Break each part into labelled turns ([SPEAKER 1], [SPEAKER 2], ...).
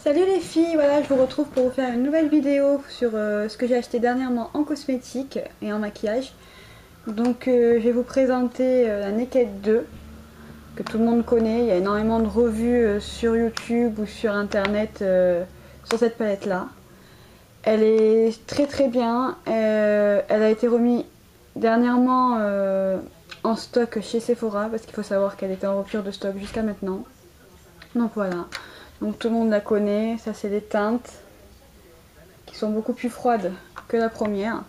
[SPEAKER 1] Salut les filles, voilà je vous retrouve pour vous faire une nouvelle vidéo sur ce que j'ai acheté dernièrement en cosmétique et en maquillage. Donc je vais vous présenter la Naked 2 que tout le monde connaît. Il y a énormément de revues sur YouTube ou sur internet sur cette palette là. Elle est très bien, elle a été remise dernièrement en stock chez Sephora parce qu'il faut savoir qu'elle était en rupture de stock jusqu'à maintenant. Donc voilà. Donc tout le monde la connaît, ça c'est des teintes qui sont beaucoup plus froides que la première.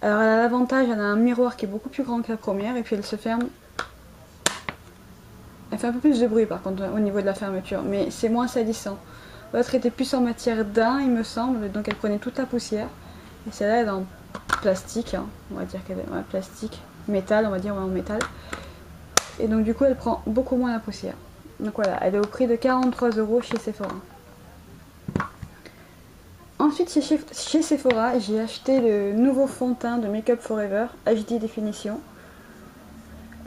[SPEAKER 1] Alors elle a l'avantage, elle a un miroir qui est beaucoup plus grand que la première et puis elle se ferme. Elle fait un peu plus de bruit par contre au niveau de la fermeture, mais c'est moins salissant. L'autre était plus en matière daim il me semble, donc elle prenait toute la poussière. Et celle-là elle est en plastique, hein. On va dire qu'elle est en plastique, métal, on va dire en métal. Et donc du coup elle prend beaucoup moins la poussière. Donc voilà, elle est au prix de 43 € chez Sephora. Ensuite chez Sephora, j'ai acheté le nouveau fond de teint de Make Up For Ever HD Définition.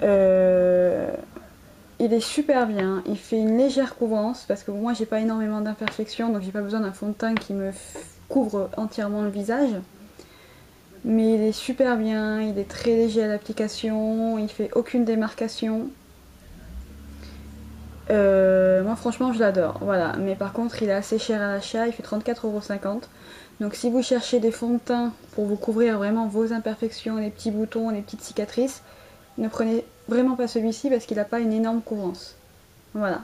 [SPEAKER 1] Il est super bien, il fait une légère couvrance parce que moi j'ai pas énormément d'imperfections, donc j'ai pas besoin d'un fond de teint qui me couvre entièrement le visage. Mais il est super bien, il est très léger à l'application, il fait aucune démarcation. Moi franchement je l'adore, voilà, mais par contre il est assez cher à l'achat, il fait 34,50 €. Donc si vous cherchez des fonds de teint pour vous couvrir vraiment vos imperfections, les petits boutons, les petites cicatrices, ne prenez vraiment pas celui-ci parce qu'il n'a pas une énorme couvrance. Voilà.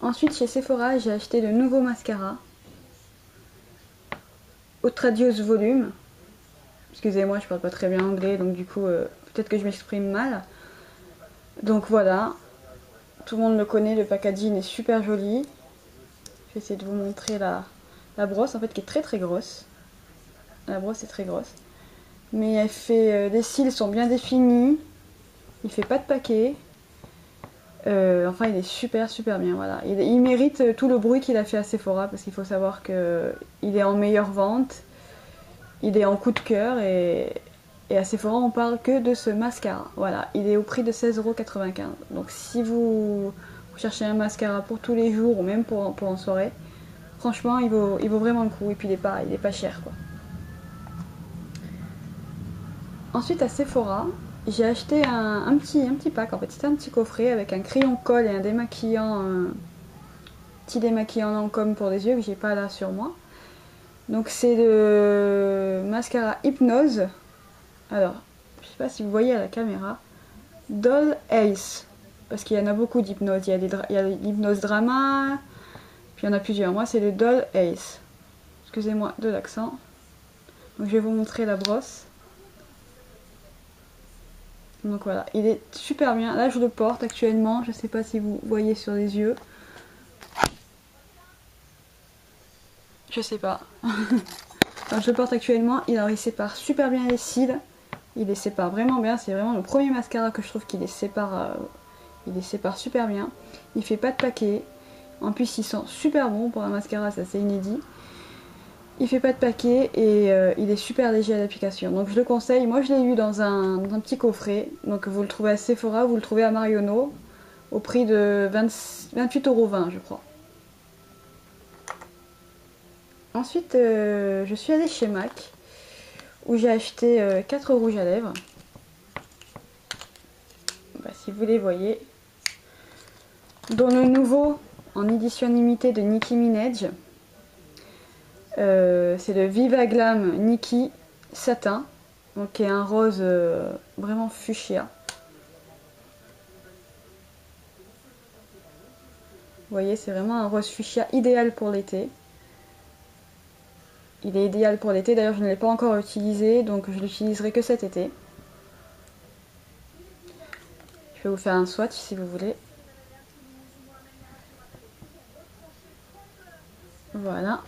[SPEAKER 1] Ensuite chez Sephora j'ai acheté le nouveau mascara Outrageous Volume. Excusez-moi je parle pas très bien anglais donc du coup peut-être que je m'exprime mal. Donc voilà. Tout le monde le connaît, le packaging est super joli. Je vais essayer de vous montrer la brosse en fait qui est très grosse. La brosse est très grosse. Mais elle fait, les cils sont bien définis. Il fait pas de paquet. Enfin il est super bien, voilà. Il mérite tout le bruit qu'il a fait à Sephora parce qu'il faut savoir qu'il est en meilleure vente. Il est en coup de cœur et à Sephora on parle que de ce mascara. Voilà, il est au prix de 16,95 €. Donc si vous cherchez un mascara pour tous les jours ou même pour en soirée, franchement il vaut vraiment le coup et puis il est pas cher quoi. Ensuite à Sephora, j'ai acheté un petit pack, en fait c'était un petit coffret avec un crayon colle et un démaquillant, petit démaquillant Lancôme pour les yeux que j'ai pas là sur moi. Donc c'est le mascara Hypnose. Alors, je sais pas si vous voyez à la caméra, Doll Ace, parce qu'il y en a beaucoup d'hypnose, il y a l'hypnose drama, puis il y en a plusieurs. Moi c'est le Doll Ace. Excusez-moi de l'accent. Donc je vais vous montrer la brosse. Donc voilà, il est super bien. Là je le porte actuellement, je sais pas si vous voyez sur les yeux. Je sais pas. Donc, je le porte actuellement, il sépare super bien les cils. Il les sépare vraiment bien, c'est vraiment le premier mascara que je trouve qu'il les sépare super bien. Il fait pas de paquet. En plus il sent super bon pour un mascara, ça c'est inédit. Il fait pas de paquet et il est super léger à l'application. Donc je le conseille, moi je l'ai eu dans un petit coffret. Donc vous le trouvez à Sephora, vous le trouvez à Marionneau au prix de 28,20 € je crois. Ensuite je suis allée chez MAC où j'ai acheté 4 rouges à lèvres. Bah, si vous les voyez. Dont le nouveau en édition limitée de Nicki Minaj. C'est le Viva Glam Nicki Satin. Donc qui est un rose vraiment fuchsia. Vous voyez, c'est vraiment un rose fuchsia idéal pour l'été. Il est idéal pour l'été, d'ailleurs je ne l'ai pas encore utilisé, donc je l'utiliserai que cet été. Je vais vous faire un swatch si vous voulez. Voilà.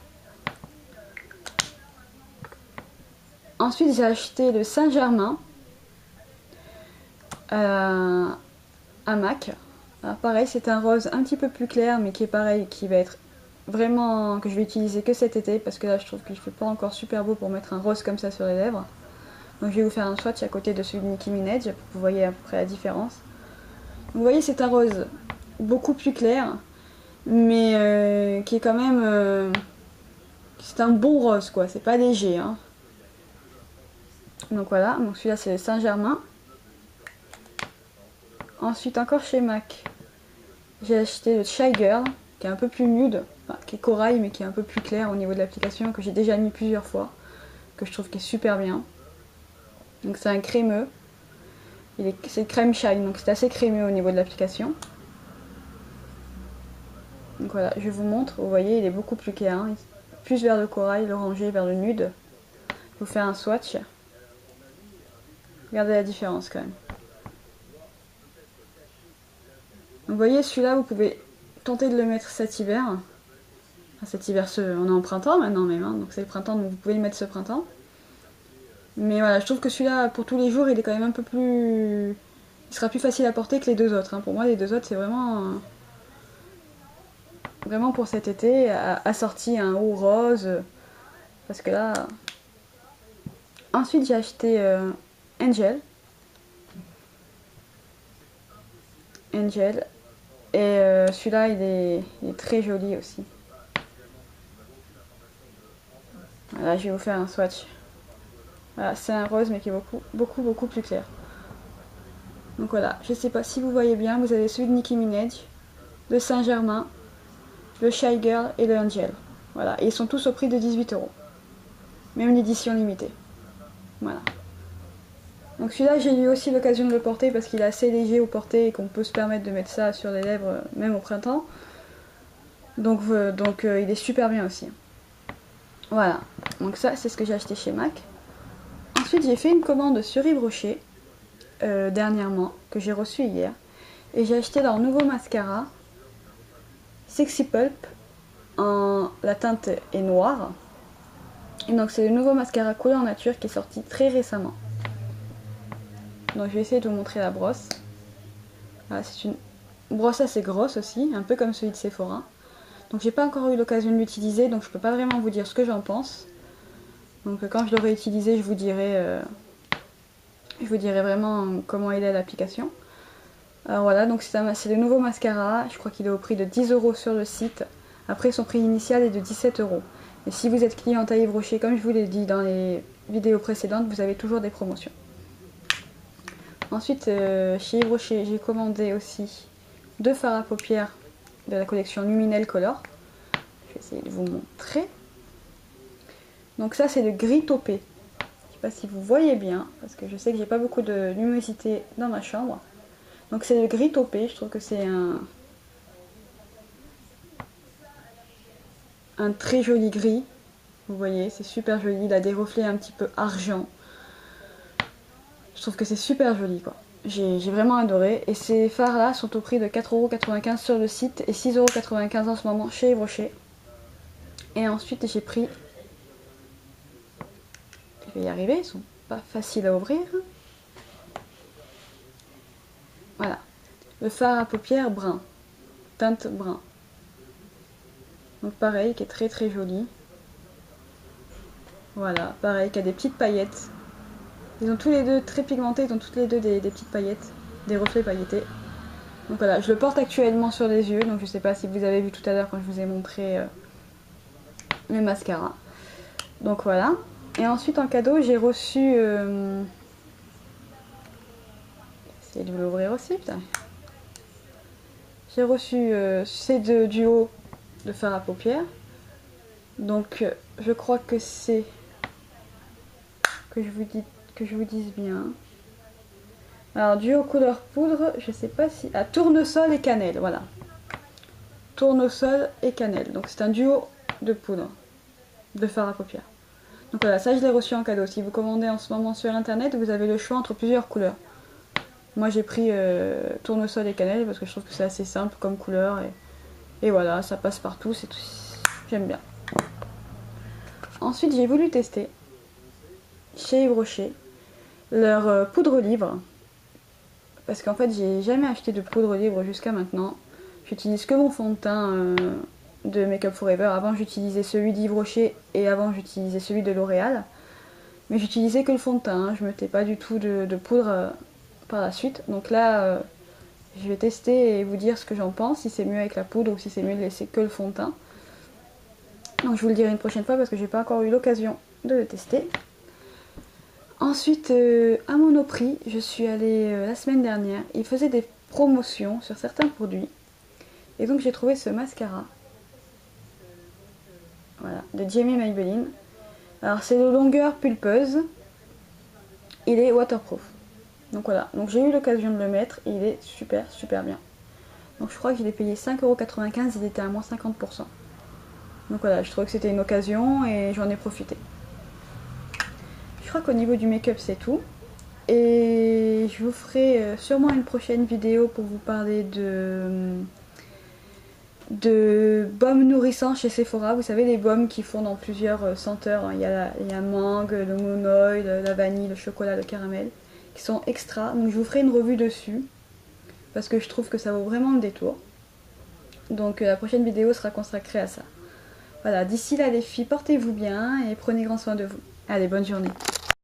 [SPEAKER 1] Ensuite j'ai acheté le Saint-Germain à MAC. Alors pareil, c'est un rose un petit peu plus clair, mais qui est pareil, qui va être vraiment, que je vais utiliser que cet été, parce que là je trouve qu'il ne fait pas encore super beau pour mettre un rose comme ça sur les lèvres. Donc je vais vous faire un swatch à côté de celui de Nicki Minaj, pour que vous voyez à peu près la différence. Donc, vous voyez, c'est un rose beaucoup plus clair, mais qui est quand même... c'est un bon rose quoi, c'est pas léger. Hein. Donc voilà, donc celui-là c'est Saint-Germain. Ensuite encore chez MAC, j'ai acheté le Shy Girl, qui est un peu plus nude, enfin, qui est corail mais qui est un peu plus clair au niveau de l'application, que j'ai déjà mis plusieurs fois, que je trouve qui est super bien. Donc c'est un crémeux, c'est crème shine, donc c'est assez crémeux au niveau de l'application. Donc voilà, je vous montre, vous voyez il est beaucoup plus clair, hein. Plus vers le corail, l'orangé vers le nude. Je vous fais un swatch. Regardez la différence quand même. Donc vous voyez celui-là vous pouvez tenter de le mettre cet hiver. Enfin, cet hiver, on est en printemps maintenant même, hein, donc c'est le printemps donc vous pouvez le mettre ce printemps. Mais voilà, je trouve que celui-là pour tous les jours il est quand même un peu plus... Il sera plus facile à porter que les deux autres. Hein. Pour moi les deux autres c'est vraiment... Vraiment pour cet été, assorti à un haut rose. Parce que là... Ensuite j'ai acheté Angel. Angel. Et celui-là il est très joli aussi. Voilà, je vais vous faire un swatch. Voilà, c'est un rose mais qui est beaucoup plus clair. Donc voilà, je sais pas si vous voyez bien, vous avez celui de Nicki Minaj, le Saint-Germain, le Shy Girl et le Angel. Voilà, et ils sont tous au prix de 18 €. Même l'édition limitée. Voilà. Donc celui-là, j'ai eu aussi l'occasion de le porter parce qu'il est assez léger au porté et qu'on peut se permettre de mettre ça sur les lèvres même au printemps. Donc il est super bien aussi. Voilà, donc ça c'est ce que j'ai acheté chez MAC. Ensuite j'ai fait une commande sur Yves Rocher dernièrement, que j'ai reçu hier. Et j'ai acheté leur nouveau mascara Sexy Pulp. La teinte est noire. Et donc c'est le nouveau mascara couleur nature qui est sorti très récemment. Donc je vais essayer de vous montrer la brosse. Voilà, c'est une brosse assez grosse aussi, un peu comme celui de Sephora. Donc j'ai pas encore eu l'occasion de l'utiliser, donc je peux pas vraiment vous dire ce que j'en pense. Donc quand je l'aurai utilisé, je vous dirai vraiment comment il est l'application. Alors voilà, donc c'est le nouveau mascara, je crois qu'il est au prix de 10 € sur le site. Après son prix initial est de 17 €. Et si vous êtes client à Yves Rocher, comme je vous l'ai dit dans les vidéos précédentes, vous avez toujours des promotions. Ensuite, chez Yves Rocher, j'ai commandé aussi 2 fards à paupières de la collection Luminel Color. Je vais essayer de vous montrer. Donc ça, c'est le gris taupé. Je ne sais pas si vous voyez bien, parce que je sais que j'ai pas beaucoup de luminosité dans ma chambre. Donc c'est le gris taupé, je trouve que c'est un très joli gris. Vous voyez, c'est super joli, il a des reflets un petit peu argent. Je trouve que c'est super joli quoi. J'ai vraiment adoré. Et ces fards là sont au prix de 4,95 € sur le site et 6,95 € en ce moment chez Yves Rocher. Et ensuite j'ai pris... Je vais y arriver, ils sont pas faciles à ouvrir. Voilà. Le fard à paupières brun. Teinte brun. Donc pareil, qui est très très joli. Voilà, pareil, qui a des petites paillettes. Ils ont tous les deux très pigmentés, ils ont toutes les deux des petites paillettes, des reflets pailletés. Donc voilà, je le porte actuellement sur les yeux, donc je sais pas si vous avez vu tout à l'heure quand je vous ai montré le mascara. Donc voilà. Et ensuite en cadeau, j'ai reçu... Essayez de l'ouvrir aussi, putain. J'ai reçu ces deux duos de fard à paupières. Donc je crois que c'est... Que je vous dise bien. Alors duo couleur poudre, je sais pas si... Ah, tournesol et cannelle, voilà. Tournesol et cannelle. Donc c'est un duo de poudre, de fard à paupières. Donc voilà, ça je l'ai reçu en cadeau. Si vous commandez en ce moment sur internet, vous avez le choix entre plusieurs couleurs. Moi j'ai pris tournesol et cannelle parce que je trouve que c'est assez simple comme couleur. Et voilà, ça passe partout, c'est tout. J'aime bien. Ensuite j'ai voulu tester chez Yves Rocher leur poudre livre. Parce qu'en fait j'ai jamais acheté de poudre livre jusqu'à maintenant. J'utilise que mon fond de teint de Make Up For Ever. Avant j'utilisais celui d'Yves Rocher et avant j'utilisais celui de L'Oréal. Mais j'utilisais que le fond de teint, hein. Je mettais pas du tout de poudre par la suite. Donc là Je vais tester et vous dire ce que j'en pense, si c'est mieux avec la poudre ou si c'est mieux de laisser que le fond de teint. Donc je vous le dirai une prochaine fois parce que j'ai pas encore eu l'occasion de le tester. Ensuite, à Monoprix, je suis allée la semaine dernière. Ils faisaient des promotions sur certains produits. Et donc j'ai trouvé ce mascara. Voilà, de Jamie Maybelline. Alors c'est de longueur pulpeuse. Il est waterproof. Donc voilà, donc j'ai eu l'occasion de le mettre et il est super bien. Donc je crois que je l'ai payé 5,95 €, il était à moins 50%. Donc voilà, je trouvais que c'était une occasion et j'en ai profité. Je crois qu'au niveau du make-up c'est tout. Et je vous ferai sûrement une prochaine vidéo pour vous parler de baumes nourrissants chez Sephora. Vous savez, les baumes qui font dans plusieurs senteurs. Il y a mangue, le moon oil, la vanille, le chocolat, le caramel, qui sont extra. Donc je vous ferai une revue dessus parce que je trouve que ça vaut vraiment le détour. Donc la prochaine vidéo sera consacrée à ça. Voilà, d'ici là les filles, portez-vous bien et prenez grand soin de vous. Allez, bonne journée.